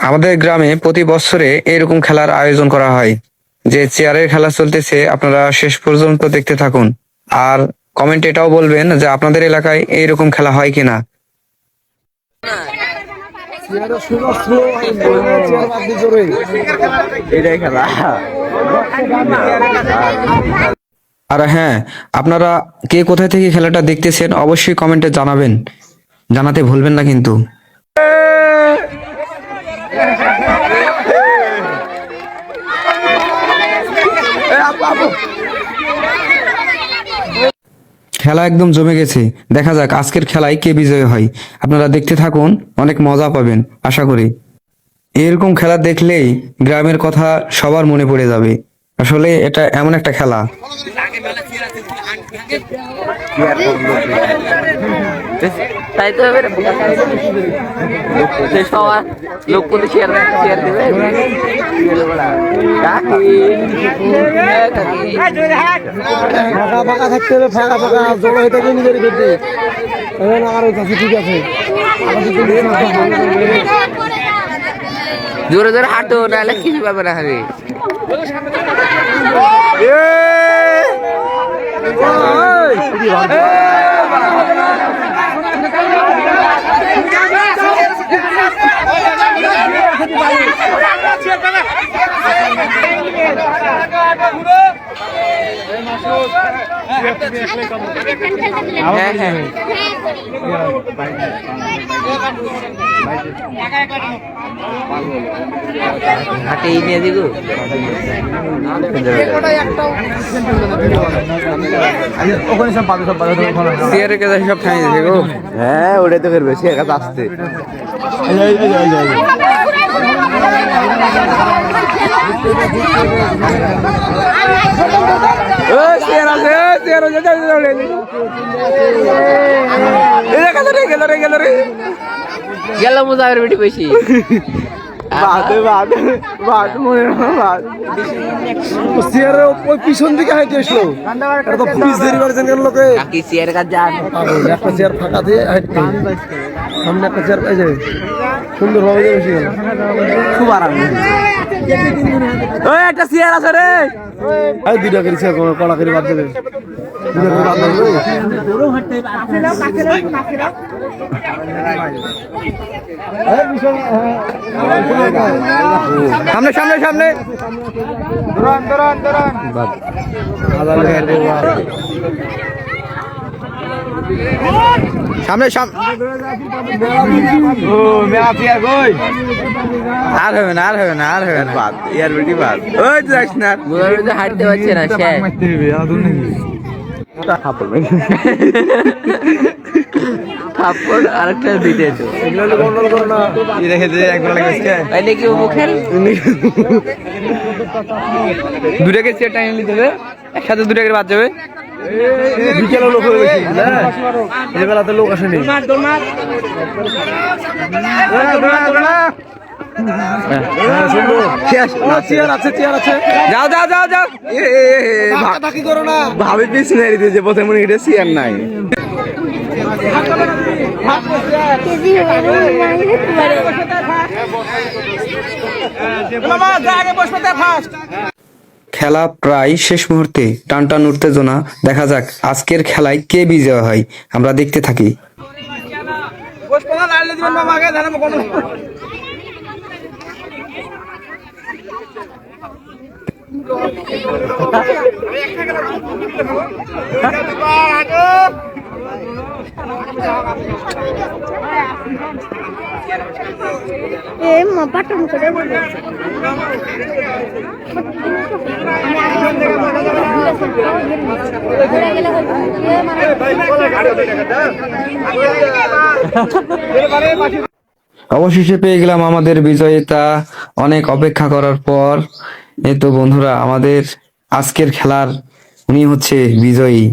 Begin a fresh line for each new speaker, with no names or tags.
আমাদের গ্রামে প্রতি বছরে এরকম খেলার আয়োজন করা হয়। যে চেয়ারের খেলা চলতেছে আপনারা শেষ পর্যন্ত দেখতে থাকুন। আর কমেন্টে এটাও বলবেন যে আপনাদের এলাকায় এইরকম খেলা হয় কিনা।
এটাই খেলা।
আর হ্যাঁ, আপনারা কে কোথায় থেকে খেলাটা দেখতেছেন অবশ্যই কমেন্টে জানাবেন, জানাতে ভুলবেন না কিন্তু। খেলা একদম জমে গেছে। দেখা যাক আজকের খেলায় কে বিজয়ী হয়। আপনারা দেখতে থাকুন, অনেক মজা পাবেন আশা করি। এরকম খেলা দেখলেই গ্রামের কথা সবার মনে পড়ে যাবে। আসলে এটা এমন একটা খেলা।
তাই তো এবারে সবার লোক করে শেয়ার শেয়ার দেবে।
ফাঁকা ফাঁকা থাকতে হবে, ফাঁকা ফাঁকা জড়ো হয়ে থাকবে নিজের ক্ষেত্রে। আরো কাছে ঠিক আছে,
জোরে জোরে হাঁটো, নাহলে কিছু পাবে না খালি। হাটে নিয়ে দিব
চেয়ারের কাছে সব ঠাই দিয়েছে গো।
হ্যাঁ, ওটাই তো বেশি কাছে আসতে। গেল মুজাফের বেটি বেশি
পিছন দিকে হাইটে আসলো। এটা তো পুলিশ ধরে পারছেন কেন লোকে?
বাকি চেয়ার কাজ যান,
একটা চেয়ার ফাঁকা দিয়ে হাইটে সামনে একটা চেয়ার পাই যাবে, সুন্দর ভাবে যাবে সেখানে,
খুব আরাম। ওই একটা চেয়ার আছে রে,
এই দুইটা করে চেয়ার কড়া করে বাদ দেবে, দুইটা করে বাদ দেবে।
সামনে সামনে সামনে সামনে আর হবে না, আর হবে না, আর হবে না।
ইয়ার বেটি বাদ।
ওই যাস না,
হাঁটতে পারছে না সে। থাপ্পড় আরেকটা দিতে তো কি মুখের
দুটাকে চেয়ার টাইম নিতে হবে, একসাথে দুটাকে বাদ যাবে।
বিকেলে লোক হয়ে বেশি, এই বেলাতে লোক আসেনি। চেয়ার আছে, চেয়ার আছে,
যাও যাও যাও যাও।
ধাক্কাধাক্কি করো না।
ভাবি পিছনে দিয়েছে প্রথমে, মনে এটা চেয়ার নাই। খেলা প্রায় শেষ মুহূর্তে, টান টান উত্তেজনা। দেখা যাক আজকের খেলায় কে বিজয় হয়, আমরা দেখতে থাকি।
পাটন করে
অবশেষে পেয়ে গেলাম আমাদের বিজয়িতা। অনেক অপেক্ষা করার পর এই তো বন্ধুরা, আমাদের আজকের খেলার উনি হচ্ছে বিজয়ী।